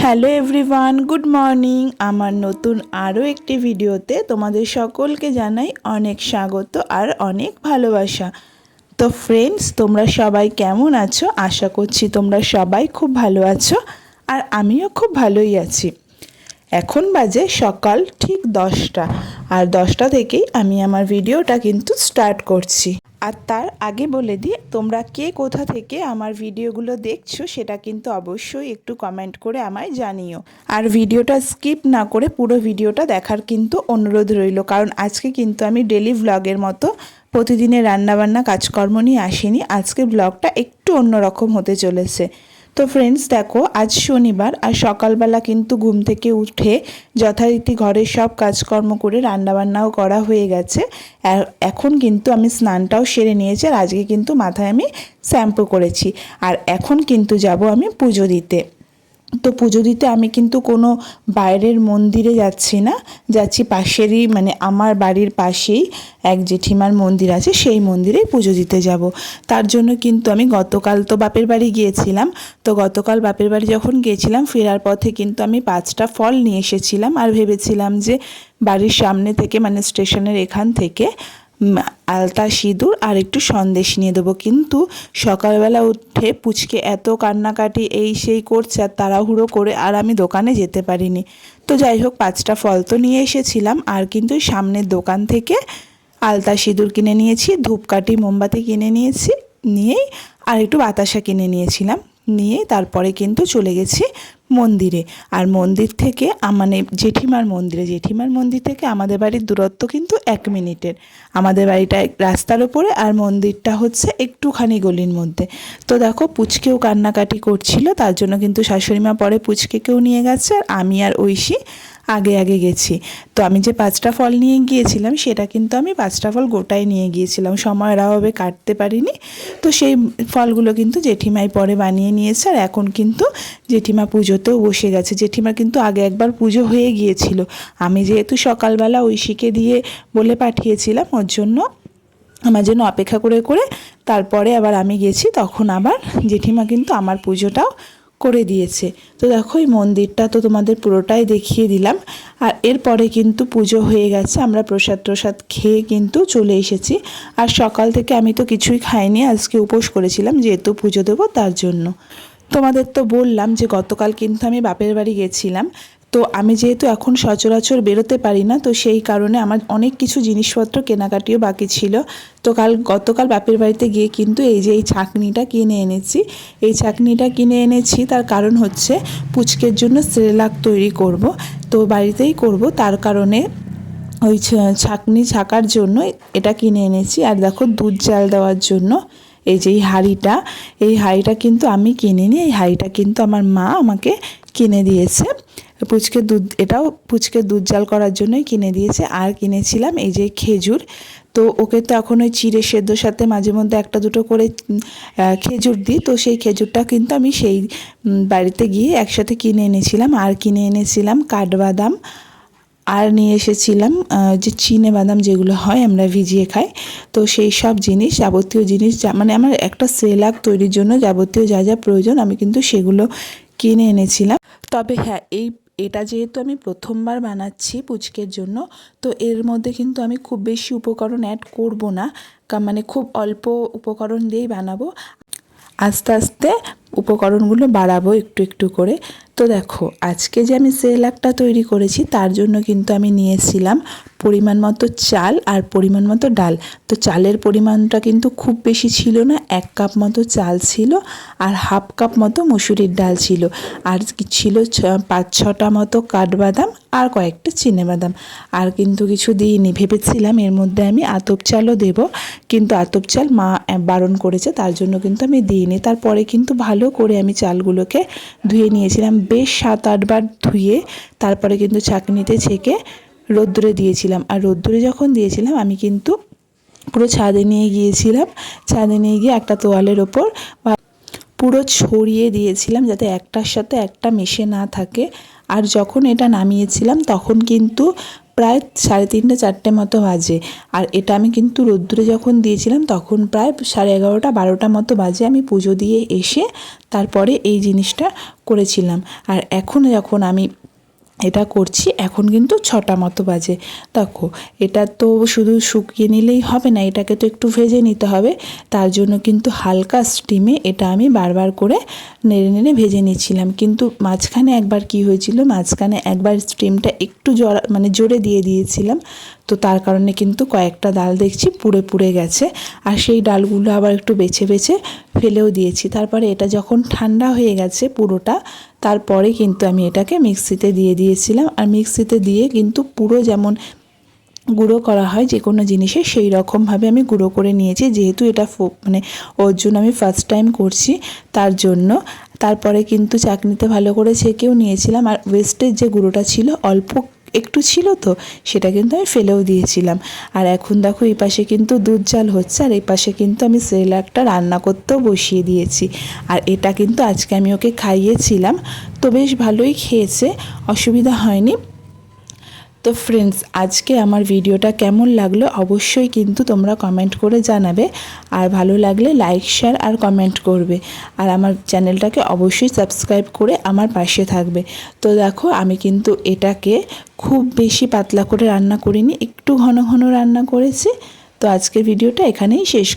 Hello everyone, good morning. আমার নতুন আরও একটি ভিডিওতে তোমাদের সকলকে জানাই অনেক স্বাগত আর অনেক ভালোবাসা। তো ফ্রেন্ডস, তোমরা সবাই কেমন আছো? আশা করছি তোমরা সবাই খুব ভালো আছো আর আমিও খুব ভালোই আছি। এখন বাজে সকাল ঠিক 10টা, আর 10টা থেকেই আমি আমার ভিডিওটা কিন্তু স্টার্ট করছি। আর তার আগে বলে দিই, তোমরা কে কোথা থেকে আমার ভিডিওগুলো দেখছো সেটা কিন্তু অবশ্যই একটু কমেন্ট করে আমায় জানিও। আর ভিডিওটা স্কিপ না করে পুরো ভিডিওটা দেখার কিন্তু অনুরোধ রইল, কারণ আজকে কিন্তু আমি ডেলি ভ্লগের মতো প্রতিদিনের রান্নাবান্না কাজকর্ম নিয়ে আসিনি। আজকে ব্লগটা একটু অন্যরকম হতে চলেছে। তো ফ্রেন্ডস দেখো, আজ শনিবার আর সকালবেলা কিন্তু ঘুম থেকে উঠে যথারীতি ঘরের সব কাজকর্ম করে রান্নাবান্নাও করা হয়ে গেছে। এখন কিন্তু আমি স্নানটাও সেরে নিয়েছি, আর আজকে কিন্তু মাথায় আমি শ্যাম্পু করেছি। আর এখন কিন্তু যাব আমি পুজো দিতে। তো পুজো দিতে আমি কিন্তু কোনো বাইরের মন্দিরে যাচ্ছি না, যাচ্ছি পাশেরই, মানে আমার বাড়ির পাশেই এক জেঠিমার মন্দির আছে, সেই মন্দিরেই পুজো দিতে যাব। তার জন্য কিন্তু আমি গতকাল তো বাপের বাড়ি গিয়েছিলাম। তো গতকাল বাপের বাড়ি যখন গিয়েছিলাম, ফেরার পথে কিন্তু আমি 5টা ফল নিয়ে এসেছিলাম, আর ভেবেছিলাম যে বাড়ির সামনে থেকে, মানে স্টেশনের এখান থেকে আলতা সিঁদুর আর একটু সন্দেশ নিয়ে দেবো। কিন্তু সকালবেলা উঠে পুচকে এত কান্নাকাটি এই সেই করছে, আর তাড়াহুড়ো করে আর আমি দোকানে যেতে পারিনি। তো যাই হোক, 5টা ফল তো নিয়ে এসেছিলাম, আর কিন্তু সামনের দোকান থেকে আলতা সিঁদুর কিনে নিয়েছি, ধূপকাঠি মোমবাতি কিনে নিয়েছি, নিয়েই আর একটু বাতাসা কিনে নিয়েছিলাম। নিয়ে তারপরে কিন্তু চলে গেছি মন্দিরে। আর মন্দির থেকে মানে জেঠিমার মন্দির থেকে আমাদের বাড়ির দূরত্ব কিন্তু 1 মিনিটের। আমাদের বাড়িটা রাস্তার ওপরে, আর মন্দিরটা হচ্ছে একটুখানি গলির মধ্যে। তো দেখো, পুচকেও কান্নাকাটি করছিল, তার জন্য কিন্তু শাশুড়িমা পরে পুচকেকেও নিয়ে গেছে, আর আমি আর ঐশী আগে আগে গেছি। তো আমি যে 5টা ফল নিয়ে গিয়েছিলাম, সেটা কিন্তু আমি 5টা ফল গোটাই নিয়ে গিয়েছিলাম, সময়ের অভাবে কাটতে পারিনি। তো সেই ফলগুলো কিন্তু জেঠিমাই পরে বানিয়ে নিয়েছে, আর এখন কিন্তু জেঠিমা পুজোতেও বসে গেছে। জেঠিমা কিন্তু আগে একবার পুজো হয়ে গিয়েছিল। আমি যেহেতু সকালবেলা ঐশীকে দিয়ে বলে পাঠিয়েছিলাম, ওর জন্য আমার জন্য অপেক্ষা করে করে তারপরে আবার আমি গেছি, তখন আবার জেঠিমা কিন্তু আমার পুজোটাও করে দিয়েছে। তো দেখো, এই মন্দিরটা তো তোমাদের পুরোটাই দেখিয়ে দিলাম। আর এরপরে কিন্তু পুজো হয়ে গেছে, আমরা প্রসাদ খেয়ে কিন্তু চলে এসেছি। আর সকাল থেকে আমি তো কিছুই খাইনি, আজকে উপোস করেছিলাম, যেহেতু পুজো দেবো তার জন্য। তোমাদের তো বললাম যে গতকাল কিন্তু আমি বাপের বাড়ি গেছিলাম। তো আমি যেহেতু এখন সচরাচর বেরোতে পারি না, তো সেই কারণে আমার অনেক কিছু জিনিসপত্র কেনাকাটিও বাকি ছিল। তো গতকাল বাপের বাড়িতে গিয়ে কিন্তু এই ছাঁকনিটা কিনে এনেছি। এই ছাঁকনিটা কিনে এনেছি তার কারণ হচ্ছে পুচকের জন্য সেরেলাক তৈরি করব। তো বাড়িতেই করব, তার কারণে ওই ছাঁকনি ছাকার জন্য এটা কিনে এনেছি। আর দেখো, দুধ জাল দেওয়ার জন্য এই যে এই হাঁড়িটা কিন্তু আমি কিনিনি, এই হাঁড়িটা কিন্তু আমার মা আমাকে কিনে দিয়েছে। এটাও পুচকে দুধ জাল করার জন্যই কিনে দিয়েছে। আর কিনেছিলাম এই যে খেজুর। তো ওকে তো এখন ওই চিড়ে সেদ্ধর সাথে মাঝে মধ্যে একটা দুটো করে খেজুর দিই, তো সেই খেজুরটা কিন্তু আমি সেই বাড়িতে গিয়ে একসাথে কিনে এনেছিলাম। আর কিনে এনেছিলাম কাঠবাদাম, আর নিয়ে এসেছিলাম যে চিনে বাদাম যেগুলো হয় আমরা ভিজিয়ে খাই। তো সেই সব জিনিস, যাবতীয় জিনিস, মানে আমার একটা সেরেলাক তৈরির জন্য যাবতীয় যা যা প্রয়োজন আমি কিন্তু সেগুলো কিনে এনেছিলাম। তবে হ্যাঁ, এটা যেহেতু আমি প্রথমবার বানাচ্ছি পুচকের জন্য, তো এর মধ্যে কিন্তু আমি খুব বেশি উপকরণ অ্যাড করব না, মানে খুব অল্প উপকরণ দিয়েই বানাবো। আস্তে আস্তে উপকরণগুলো বাড়াবো একটু একটু করে। তো দেখো, আজকে যে আমি সেরেলাকটা তৈরি করেছি তার জন্য কিন্তু আমি নিয়েছিলাম পরিমাণ মতো চাল আর পরিমাণ মতো ডাল। তো চালের পরিমাণটা কিন্তু খুব বেশি ছিল না, 1 কাপ মতো চাল ছিল, আর 1/2 কাপ মতো মসুরির ডাল ছিল, আর ছিল 5-6টা মতো কাঠবাদাম, আর কয়েকটা চিনেবাদাম। আর কিন্তু কিছু দিইনি, ভেবেছিলাম এর মধ্যে আমি আতপ চালও দেবো, কিন্তু আতপ চাল মা বারণ করেছে, তার জন্য কিন্তু আমি দিইনি। তারপরে কিন্তু ভালো করে আমি চালগুলোকে ধুয়ে নিয়েছিলাম, বেশ 7-8 বার ধুয়ে তারপরে কিন্তু ছাঁকনিতে ছেঁকে রোদ্দুরে দিয়েছিলাম। আর রোদ্দুরে যখন দিয়েছিলাম আমি কিন্তু পুরো ছাদে নিয়ে গিয়েছিলাম, ছাদে নিয়ে গিয়ে একটা তোয়ালের ওপর পুরো ছড়িয়ে দিয়েছিলাম, যাতে একটার সাথে একটা মিশে না থাকে। আর যখন এটা নামিয়েছিলাম তখন কিন্তু প্রায় 3:30 4টে মতো বাজে। আর এটা আমি কিন্তু রোদ্দুরে যখন দিয়েছিলাম তখন প্রায় 11:30 12টা মতো বাজে। আমি পুজো দিয়ে এসে তারপরে এই জিনিসটা করেছিলাম। আর এখন যখন আমি এটা করছি এখন কিন্তু 6টা মতো বাজে। দেখো এটা তো শুধু শুকিয়ে নিলেই হবে না, এটাকে তো একটু ভেজে নিতে হবে। তার জন্য কিন্তু হালকা স্টিমে এটা আমি বারবার করে নেড়ে নেড়ে ভেজে নিচ্ছিলাম। কিন্তু মাঝখানে একবার কি হয়েছিল, মাঝখানে একবার স্টিমটা একটু জোরে দিয়ে দিয়েছিলাম, তো তার কারণে কিন্তু কয়েকটা ডাল দেখছি পুড়ে পুড়ে গেছে। আর সেই ডালগুলো আবার একটু বেছে বেছে ফেলেও দিয়েছি। তারপরে এটা যখন ঠান্ডা হয়ে গেছে পুরোটা, তারপরে কিন্তু আমি এটাকে মিক্সিতে দিয়ে দিয়েছিলাম। আর মিক্সিতে দিয়ে কিন্তু পুরো যেমন গুঁড়ো করা হয় যে কোনো জিনিসে সেই রকমভাবে আমি গুঁড়ো করে নিয়েছি। যেহেতু এটা ওর জন্য আমি ফার্স্ট টাইম করছি তার জন্য। তারপরে কিন্তু চাকনিতে ভালো করে ছেঁকেও নিয়েছিলাম। আর ওয়েস্টের যে গুঁড়োটা ছিল অল্প একটু ছিল, তো সেটা কিন্তু আমি ফেলেও দিয়েছিলাম। আর এখন দেখো এই পাশে কিন্তু দুধ জাল হচ্ছে, আর এই পাশে কিন্তু আমি সেরেলাকটা রান্না করতেও বসিয়ে দিয়েছি। আর এটা কিন্তু আজকে আমি ওকে খাইয়েছিলাম, তো বেশ ভালোই খেয়েছে, অসুবিধা হয়নি। তো ফ্রেন্ডস, আজকে আমার ভিডিওটা কেমন লাগলো অবশ্যই কিন্তু তোমরা কমেন্ট করে জানাবে। আর ভালো লাগলে লাইক শেয়ার আর কমেন্ট করবে। আর আমার চ্যানেলটাকে অবশ্যই সাবস্ক্রাইব করে আমার পাশে থাকবে। তো দেখো আমি কিন্তু এটাকে খুব বেশি পাতলা করে রান্না করিনি, একটু ঘন ঘন রান্না করেছি। তো আজকের ভিডিওটা এখানেই শেষ